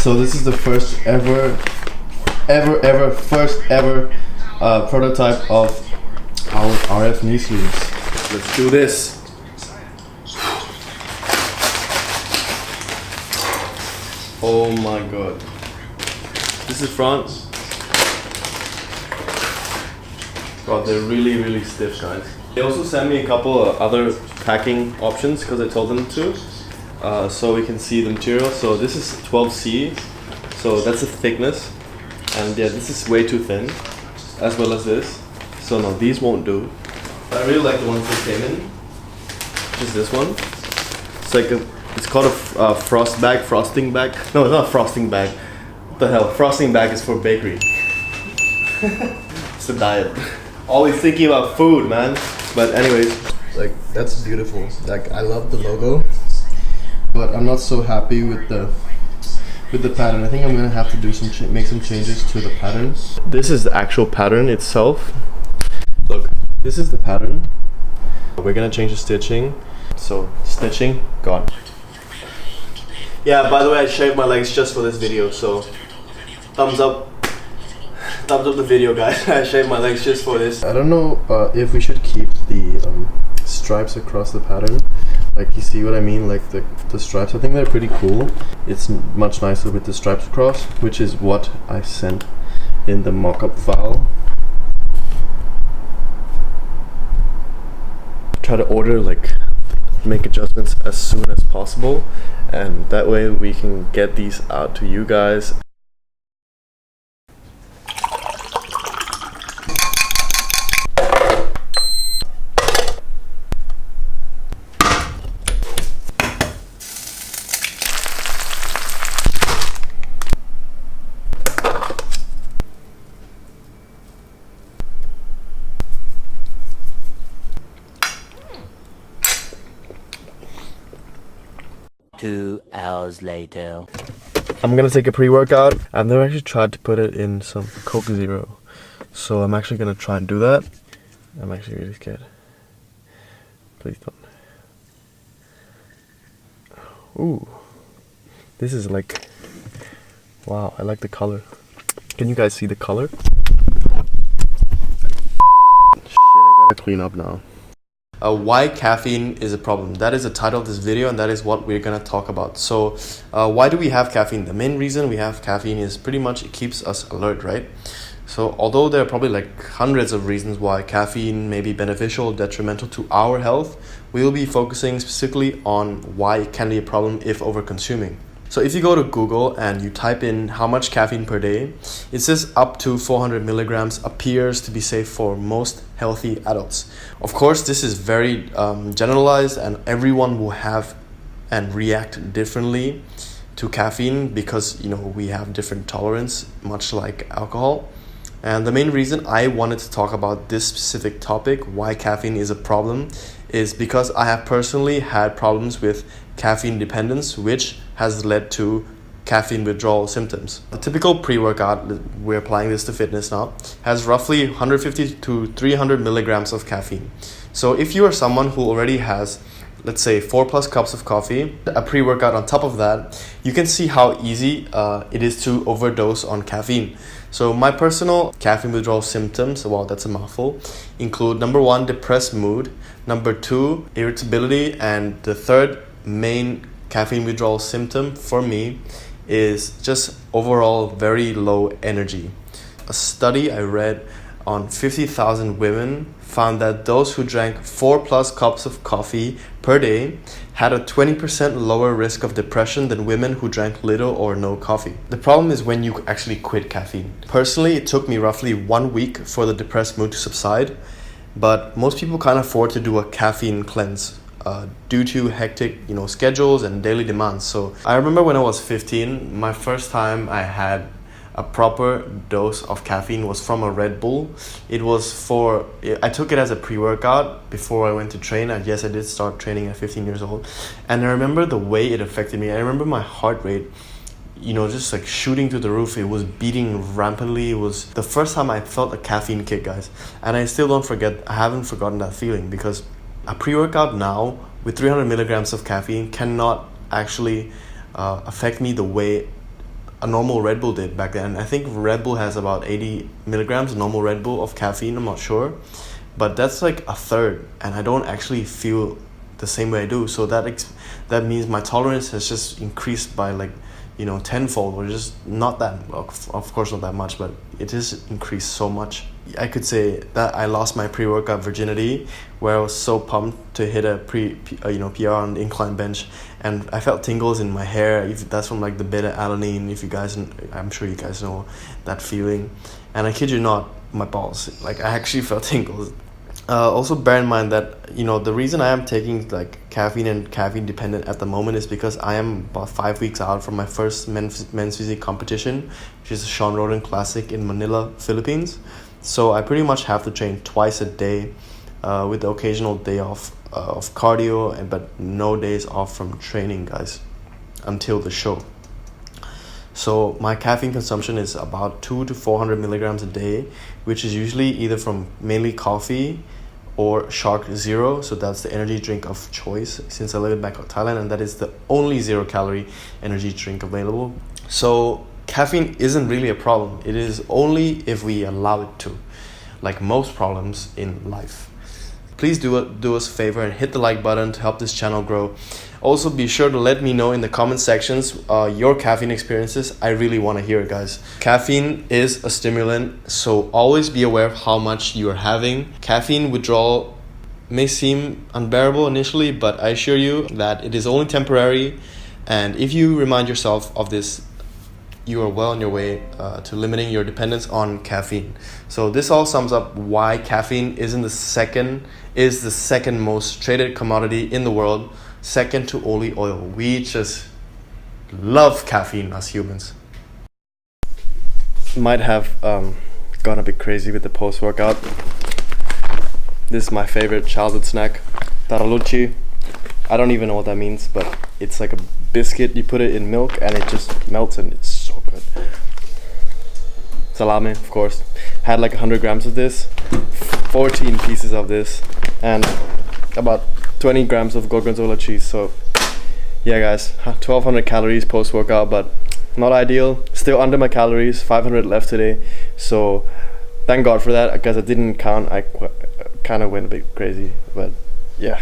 So this is the first ever prototype of our RF knee sleeves. Let's do this. Oh my god. This is front. God, they're really stiff, guys. They also sent me a couple of other packing options because I told them to. So we can see the material. So this is 12C, so that's the thickness. And yeah, this is way too thin, as well as this. So no, these won't do. I really like the ones that came in, which is this one. It's like it's called a frosting bag. No, it's not a frosting bag. What the hell? Frosting bag is for bakery. It's a diet. Always thinking about food, man. But anyways, like that's beautiful. Like I love the logo, but I'm not so happy with the pattern. I think I'm gonna have to do make some changes to the pattern. This is the actual pattern itself. Look, this is the pattern. We're gonna change the stitching. So stitching gone. Yeah, by the way, I shaved my legs just for this video, so thumbs up the video, guys. I shaved my legs just for this. I don't know if we should keep the stripes across the pattern. Like, you see what I mean? Like the stripes, I think they're pretty cool. It's much nicer with the stripes across, which is what I sent in the mock-up file. Try to order, like, make adjustments as soon as possible, and that way we can get these out to you guys. Two hours later. I'm gonna take a pre-workout. I've never actually tried to put it in some Coke Zero, so I'm actually gonna try and do that. I'm actually really scared. Please don't. Ooh, this is like, wow, I like the color. Can you guys see the color? Shit, I gotta clean up now. Why caffeine is a problem. That is the title of this video, and that is what we're gonna talk about. So why do we have caffeine? The main reason we have caffeine is pretty much it keeps us alert, right? So although there are probably like hundreds of reasons why caffeine may be beneficial or detrimental to our health, we will be focusing specifically on why it can be a problem if over-consuming. So if you go to Google and you type in how much caffeine per day, it says up to 400 milligrams appears to be safe for most healthy adults. Of course, this is very generalized, and everyone will have and react differently to caffeine because, you know, we have different tolerance, much like alcohol. And the main reason I wanted to talk about this specific topic, why caffeine is a problem, is because I have personally had problems with caffeine dependence, which has led to caffeine withdrawal symptoms. The typical pre-workout, we're applying this to fitness now, has roughly 150 to 300 milligrams of caffeine. So if you are someone who already has, let's say, 4+ cups of coffee, a pre-workout on top of that, you can see how easy it is to overdose on caffeine. So my personal caffeine withdrawal symptoms, wow, that's a mouthful, include number 1, depressed mood, number 2, irritability, and the third main caffeine withdrawal symptom for me is just overall very low energy. A study I read on 50,000 women found that those who drank 4+ cups of coffee per day had a 20% lower risk of depression than women who drank little or no coffee. The problem is when you actually quit caffeine. Personally, it took me roughly 1 week for the depressed mood to subside, but most people can't afford to do a caffeine cleanse due to hectic, schedules and daily demands. So I remember when I was 15, my first time I had a proper dose of caffeine was from a Red Bull. I took it as a pre-workout before I went to train. And yes, I did start training at 15 years old. And I remember the way it affected me. I remember my heart rate, just like shooting through the roof. It was beating rampantly. It was the first time I felt a caffeine kick, guys. And I haven't forgotten that feeling, because a pre-workout now with 300 milligrams of caffeine cannot actually affect me the way a normal Red Bull did back then. I think Red Bull has about 80 milligrams, normal Red Bull, of caffeine, I'm not sure. But that's like a third, and I don't actually feel the same way I do. So that means my tolerance has just increased by like, you know, tenfold, or just not that, well, of course not that much, but it is increased so much. I could say that I lost my pre-workout virginity, where I was so pumped to hit a PR on the incline bench, and I felt tingles in my hair. That's from like the beta-alanine. If you guys, I'm sure you guys know that feeling. And I kid you not, my balls, like I actually felt tingles. Also bear in mind that, you know, the reason I am taking like caffeine and caffeine dependent at the moment is because I am about 5 weeks out from my first men's physique competition, which is the Sean Roden Classic in Manila, Philippines. So I pretty much have to train twice a day, with the occasional day off of cardio, but no days off from training, guys, until the show. So my caffeine consumption is about 200 to 400 milligrams a day, which is usually either from mainly coffee or Shark Zero. So that's the energy drink of choice since I live in Bangkok, Thailand, and that is the only 0-calorie energy drink available. So caffeine isn't really a problem. It is only if we allow it to, like most problems in life. Please do us a favor and hit the like button to help this channel grow. Also, be sure to let me know in the comment sections your caffeine experiences. I really want to hear it, guys. Caffeine is a stimulant, so always be aware of how much you are having. Caffeine withdrawal may seem unbearable initially, but I assure you that it is only temporary. And if you remind yourself of this, you are well on your way to limiting your dependence on caffeine. So this all sums up why caffeine is the second most traded commodity in the world, second to only oil. We just love caffeine as humans. Might have gone a bit crazy with the post-workout. This is my favorite childhood snack, taraluchi. I don't even know what that means, but it's like a biscuit. You put it in milk and it just melts, and it's so good. Salami, of course. Had like 100 grams of this, 14 pieces of this, and about 20 grams of gorgonzola cheese. So yeah, guys, 1200 calories post-workout, but not ideal. Still under my calories, 500 left today. So thank God for that. I guess I didn't count. I kind of went a bit crazy, but yeah.